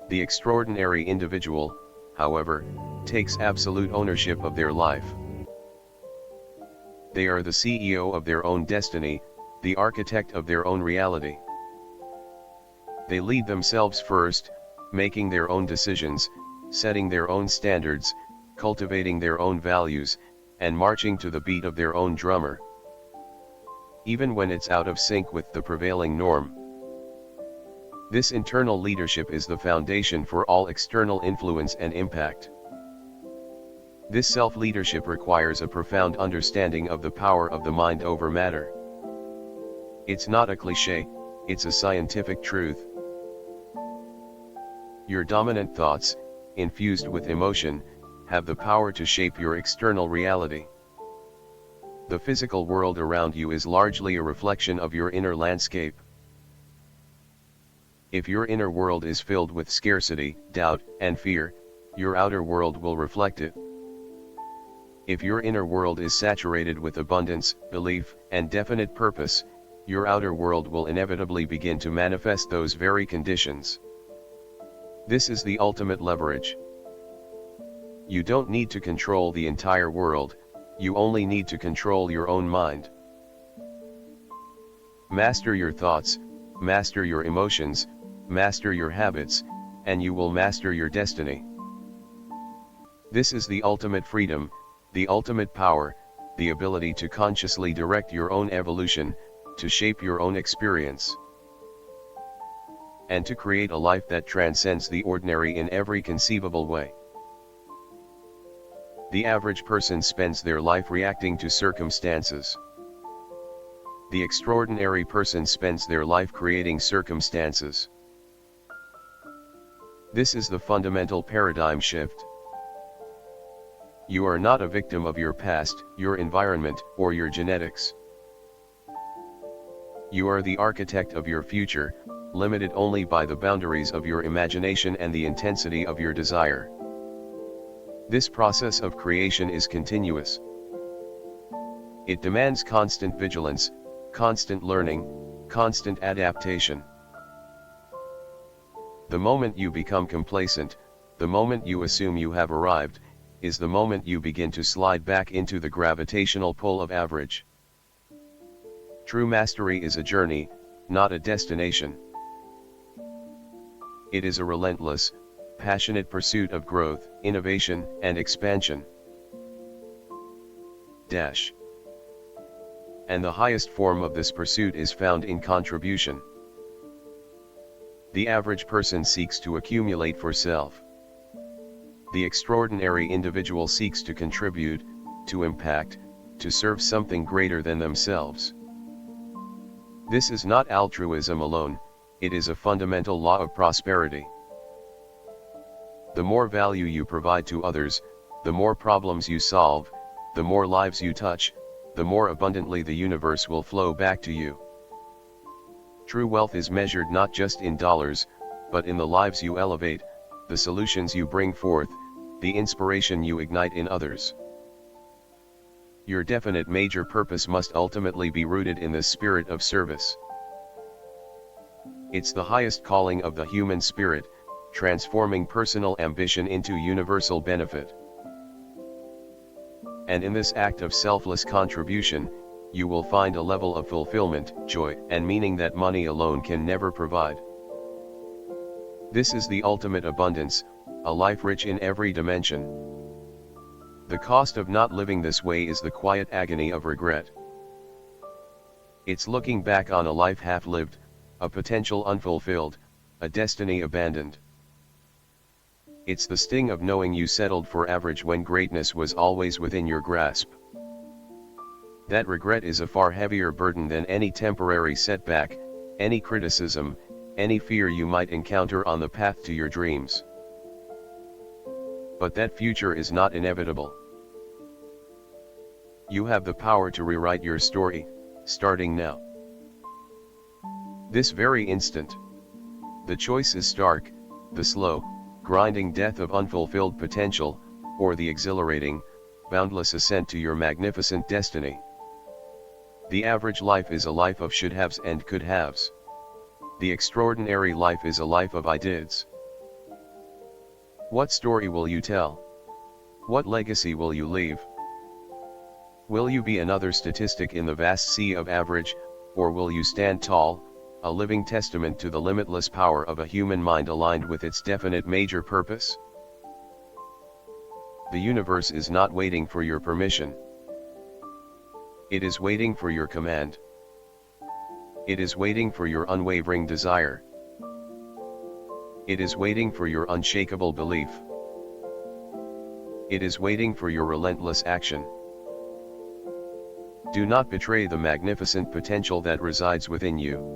[SPEAKER 1] The extraordinary individual, however, takes absolute ownership of their life. They are the CEO of their own destiny, the architect of their own reality. They lead themselves first, making their own decisions, setting their own standards, cultivating their own values, and marching to the beat of their own drummer, even when it's out of sync with the prevailing norm. This internal leadership is the foundation for all external influence and impact. This self-leadership requires a profound understanding of the power of the mind over matter. It's not a cliché, it's a scientific truth. Your dominant thoughts, infused with emotion, have the power to shape your external reality. The physical world around you is largely a reflection of your inner landscape. If your inner world is filled with scarcity, doubt, and fear, your outer world will reflect it. If your inner world is saturated with abundance, belief, and definite purpose, your outer world will inevitably begin to manifest those very conditions. This is the ultimate leverage. You don't need to control the entire world, you only need to control your own mind. Master your thoughts, master your emotions, master your habits, and you will master your destiny. This is the ultimate freedom, the ultimate power, the ability to consciously direct your own evolution, to shape your own experience, and to create a life that transcends the ordinary in every conceivable way. The average person spends their life reacting to circumstances. The extraordinary person spends their life creating circumstances. This is the fundamental paradigm shift. You are not a victim of your past, your environment, or your genetics. You are the architect of your future, limited only by the boundaries of your imagination and the intensity of your desire. This process of creation is continuous. It demands constant vigilance, constant learning, constant adaptation. The moment you become complacent, the moment you assume you have arrived, is the moment you begin to slide back into the gravitational pull of average. True mastery is a journey, not a destination. It is a relentless, passionate pursuit of growth, innovation, and expansion. And the highest form of this pursuit is found in contribution. The average person seeks to accumulate for self. The extraordinary individual seeks to contribute, to impact, to serve something greater than themselves. This is not altruism alone, it is a fundamental law of prosperity. The more value you provide to others, the more problems you solve, the more lives you touch, the more abundantly the universe will flow back to you. True wealth is measured not just in dollars, but in the lives you elevate, the solutions you bring forth, the inspiration you ignite in others. Your definite major purpose must ultimately be rooted in the spirit of service. It's the highest calling of the human spirit, transforming personal ambition into universal benefit. And in this act of selfless contribution, you will find a level of fulfillment, joy, and meaning that money alone can never provide. This is the ultimate abundance, a life rich in every dimension. The cost of not living this way is the quiet agony of regret. It's looking back on a life half-lived, a potential unfulfilled, a destiny abandoned. It's the sting of knowing you settled for average when greatness was always within your grasp. That regret is a far heavier burden than any temporary setback, any criticism, any fear you might encounter on the path to your dreams. But that future is not inevitable. You have the power to rewrite your story, starting now. This very instant. The choice is stark, the slow, grinding death of unfulfilled potential, or the exhilarating, boundless ascent to your magnificent destiny. The average life is a life of should-haves and could-haves. The extraordinary life is a life of I-dids. What story will you tell? What legacy will you leave? Will you be another statistic in the vast sea of average, or will you stand tall, a living testament to the limitless power of a human mind aligned with its definite major purpose? The universe is not waiting for your permission. It is waiting for your command. It is waiting for your unwavering desire. It is waiting for your unshakable belief. It is waiting for your relentless action. Do not betray the magnificent potential that resides within you.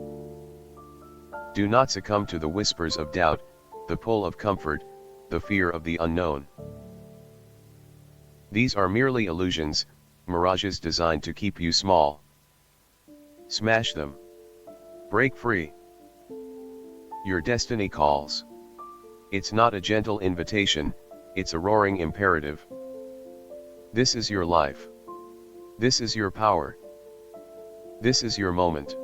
[SPEAKER 1] Do not succumb to the whispers of doubt, the pull of comfort, the fear of the unknown. These are merely illusions, mirages designed to keep you small. Smash them. Break free. Your destiny calls. It's not a gentle invitation, it's a roaring imperative. This is your life. This is your power. This is your moment.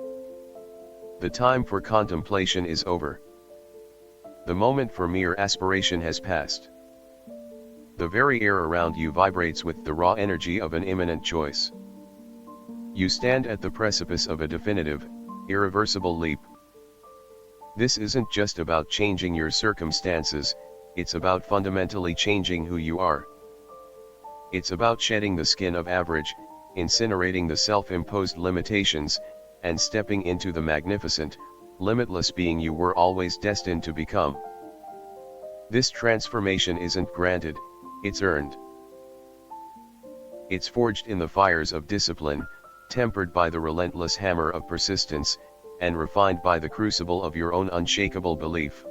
[SPEAKER 1] The time for contemplation is over. The moment for mere aspiration has passed. The very air around you vibrates with the raw energy of an imminent choice. You stand at the precipice of a definitive, irreversible leap. This isn't just about changing your circumstances, it's about fundamentally changing who you are. It's about shedding the skin of average, incinerating the self-imposed limitations, and stepping into the magnificent, limitless being you were always destined to become. This transformation isn't granted, it's earned. It's forged in the fires of discipline, tempered by the relentless hammer of persistence, and refined by the crucible of your own unshakable belief.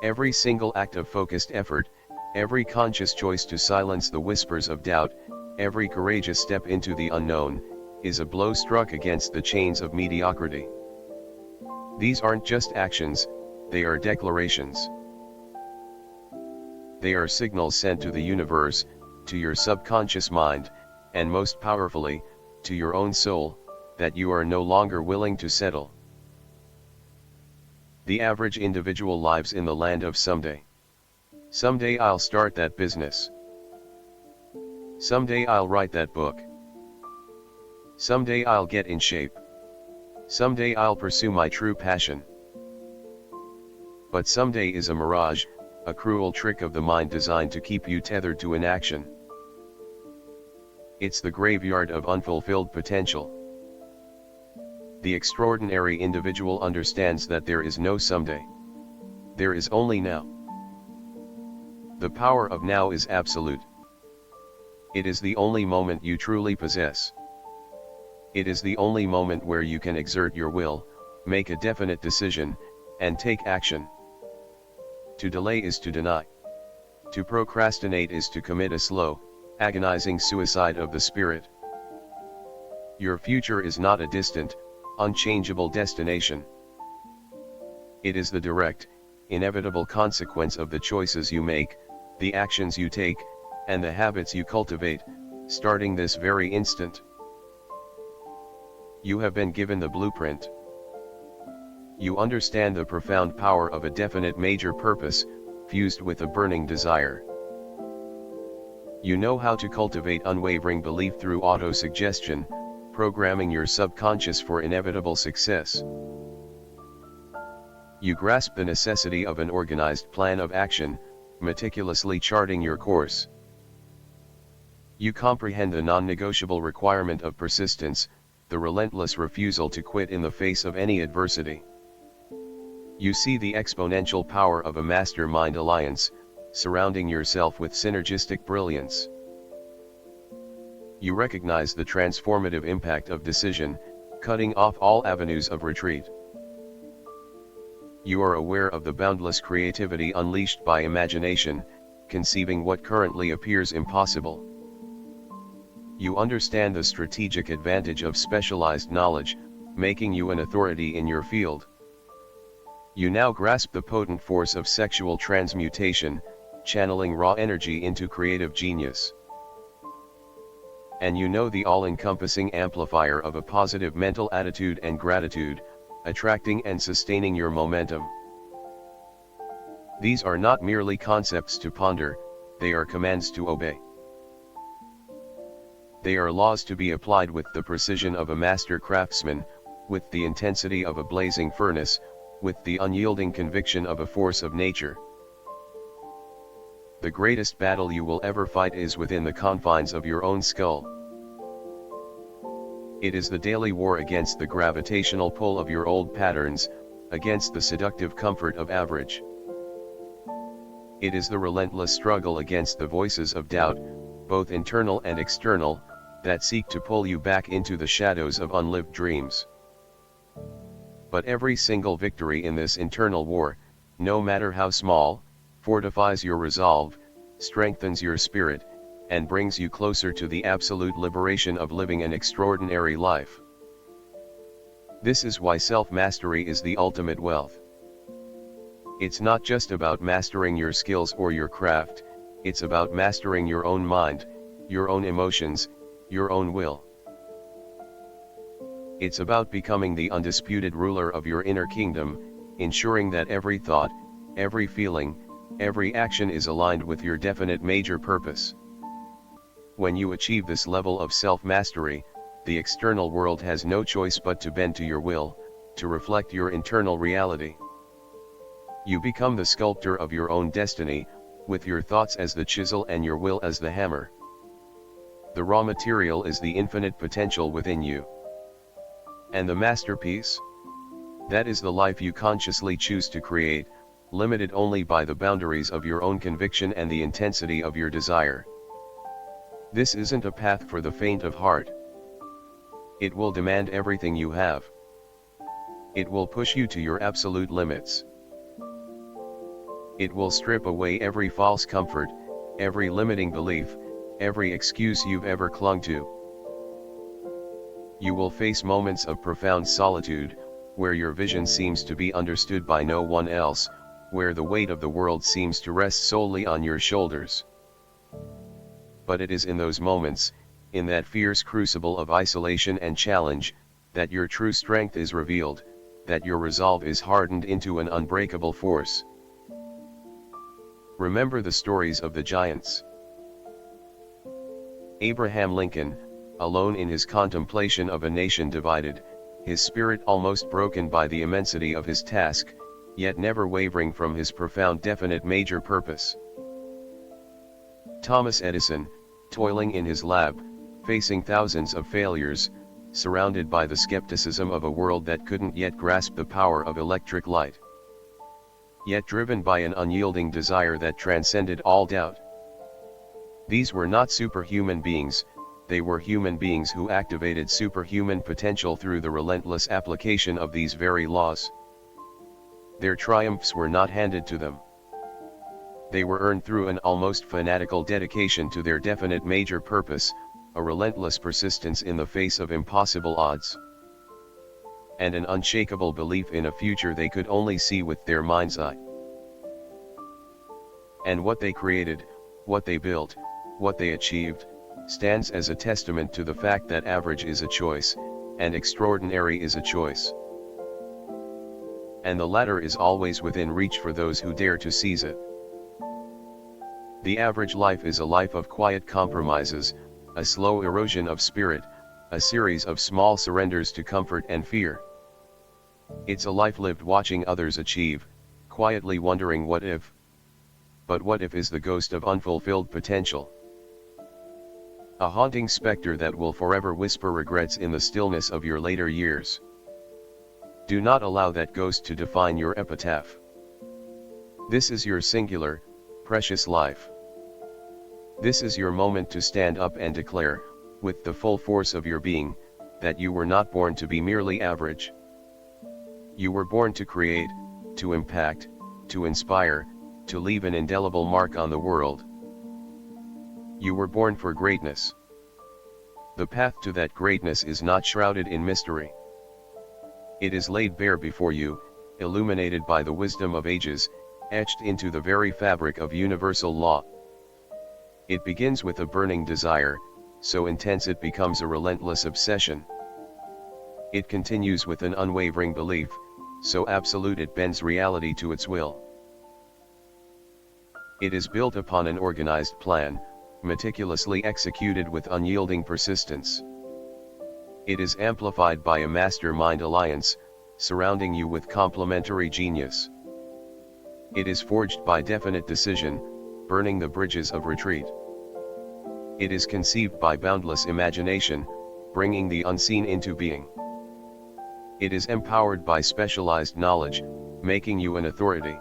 [SPEAKER 1] Every single act of focused effort, every conscious choice to silence the whispers of doubt, every courageous step into the unknown, is a blow struck against the chains of mediocrity. These aren't just actions, they are declarations. They are signals sent to the universe, to your subconscious mind, and most powerfully, to your own soul, that you are no longer willing to settle. The average individual lives in the land of someday. Someday I'll start that business. Someday I'll write that book. Someday I'll get in shape. Someday I'll pursue my true passion. But someday is a mirage, a cruel trick of the mind designed to keep you tethered to inaction. It's the graveyard of unfulfilled potential. The extraordinary individual understands that there is no someday. There is only now. The power of now is absolute. It is the only moment you truly possess. It is the only moment where you can exert your will, make a definite decision, and take action. To delay is to deny. To procrastinate is to commit a slow, agonizing suicide of the spirit. Your future is not a distant, unchangeable destination. It is the direct, inevitable consequence of the choices you make, the actions you take, and the habits you cultivate, starting this very instant. You have been given the blueprint. You understand the profound power of a definite major purpose, fused with a burning desire. You know how to cultivate unwavering belief through auto-suggestion, programming your subconscious for inevitable success. You grasp the necessity of an organized plan of action, meticulously charting your course. You comprehend the non-negotiable requirement of persistence, the relentless refusal to quit in the face of any adversity. You see the exponential power of a mastermind alliance, surrounding yourself with synergistic brilliance. You recognize the transformative impact of decision, cutting off all avenues of retreat. You are aware of the boundless creativity unleashed by imagination, conceiving what currently appears impossible. You understand the strategic advantage of specialized knowledge, making you an authority in your field. You now grasp the potent force of sexual transmutation, channeling raw energy into creative genius. And you know the all-encompassing amplifier of a positive mental attitude and gratitude, attracting and sustaining your momentum. These are not merely concepts to ponder, they are commands to obey. They are laws to be applied with the precision of a master craftsman, with the intensity of a blazing furnace, with the unyielding conviction of a force of nature. The greatest battle you will ever fight is within the confines of your own skull. It is the daily war against the gravitational pull of your old patterns, against the seductive comfort of average. It is the relentless struggle against the voices of doubt, both internal and external, that seek to pull you back into the shadows of unlived dreams. But every single victory in this internal war, no matter how small, fortifies your resolve, strengthens your spirit, and brings you closer to the absolute liberation of living an extraordinary life. This is why self-mastery is the ultimate wealth. It's not just about mastering your skills or your craft, it's about mastering your own mind, your own emotions, your own will. It's about becoming the undisputed ruler of your inner kingdom, ensuring that every thought, every feeling, every action is aligned with your definite major purpose. When you achieve this level of self-mastery, the external world has no choice but to bend to your will, to reflect your internal reality. You become the sculptor of your own destiny, with your thoughts as the chisel and your will as the hammer. The raw material is the infinite potential within you. And the masterpiece? That is the life you consciously choose to create, limited only by the boundaries of your own conviction and the intensity of your desire. This isn't a path for the faint of heart. It will demand everything you have. It will push you to your absolute limits. It will strip away every false comfort, every limiting belief, every excuse you've ever clung to. You will face moments of profound solitude, where your vision seems to be understood by no one else, where the weight of the world seems to rest solely on your shoulders. But it is in those moments, in that fierce crucible of isolation and challenge, that your true strength is revealed, that your resolve is hardened into an unbreakable force. Remember the stories of the giants. Abraham Lincoln, alone in his contemplation of a nation divided, his spirit almost broken by the immensity of his task, yet never wavering from his profound definite major purpose. Thomas Edison, toiling in his lab, facing thousands of failures, surrounded by the skepticism of a world that couldn't yet grasp the power of electric light, yet driven by an unyielding desire that transcended all doubt. These were not superhuman beings, they were human beings who activated superhuman potential through the relentless application of these very laws. Their triumphs were not handed to them. They were earned through an almost fanatical dedication to their definite major purpose, a relentless persistence in the face of impossible odds, and an unshakable belief in a future they could only see with their mind's eye. And what they created, what they built, what they achieved, stands as a testament to the fact that average is a choice, and extraordinary is a choice. And the latter is always within reach for those who dare to seize it. The average life is a life of quiet compromises, a slow erosion of spirit, a series of small surrenders to comfort and fear. It's a life lived watching others achieve, quietly wondering what if. But what if is the ghost of unfulfilled potential. A haunting specter that will forever whisper regrets in the stillness of your later years. Do not allow that ghost to define your epitaph. This is your singular, precious life. This is your moment to stand up and declare, with the full force of your being, that you were not born to be merely average. You were born to create, to impact, to inspire, to leave an indelible mark on the world. You were born for greatness. The path to that greatness is not shrouded in mystery. It is laid bare before you, illuminated by the wisdom of ages, etched into the very fabric of universal law. It begins with a burning desire, so intense it becomes a relentless obsession. It continues with an unwavering belief, so absolute it bends reality to its will. It is built upon an organized plan, meticulously executed with unyielding persistence. It is amplified by a mastermind alliance, surrounding you with complementary genius. It is forged by definite decision, burning the bridges of retreat. It is conceived by boundless imagination, bringing the unseen into being. It is empowered by specialized knowledge, making you an authority.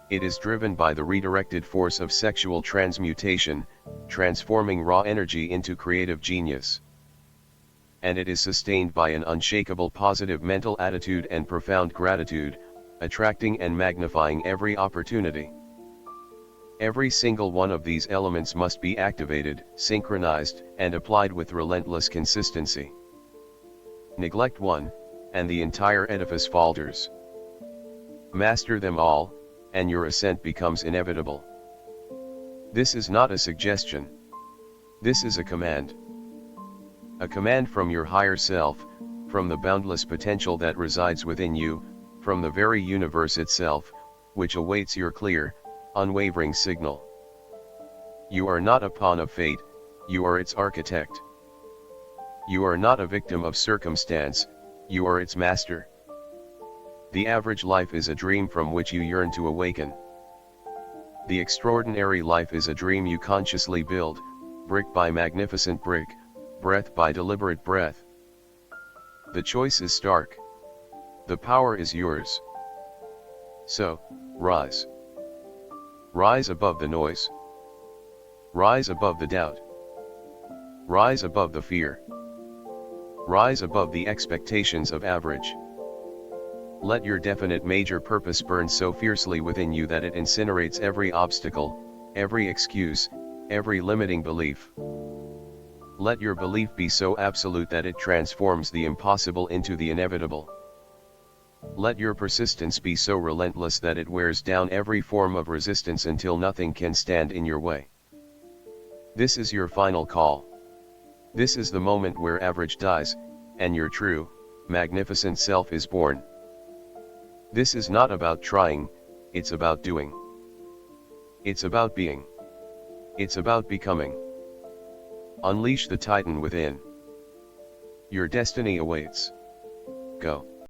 [SPEAKER 1] It is driven by the redirected force of sexual transmutation, transforming raw energy into creative genius. And it is sustained by an unshakable positive mental attitude and profound gratitude, attracting and magnifying every opportunity. Every single one of these elements must be activated, synchronized, and applied with relentless consistency. Neglect one, and the entire edifice falters. Master them all, and your ascent becomes inevitable. This is not a suggestion. This is a command. A command from your higher self, from the boundless potential that resides within you, from the very universe itself, which awaits your clear, unwavering signal. You are not a pawn of fate, you are its architect. You are not a victim of circumstance, you are its master. The average life is a dream from which you yearn to awaken. The extraordinary life is a dream you consciously build, brick by magnificent brick, breath by deliberate breath. The choice is stark. The power is yours. So, rise. Rise above the noise. Rise above the doubt. Rise above the fear. Rise above the expectations of average. Let your definite major purpose burn so fiercely within you that it incinerates every obstacle, every excuse, every limiting belief. Let your belief be so absolute that it transforms the impossible into the inevitable. Let your persistence be so relentless that it wears down every form of resistance until nothing can stand in your way. This is your final call. This is the moment where average dies, and your true, magnificent self is born. This is not about trying, it's about doing. It's about being. It's about becoming. Unleash the Titan within. Your destiny awaits. Go.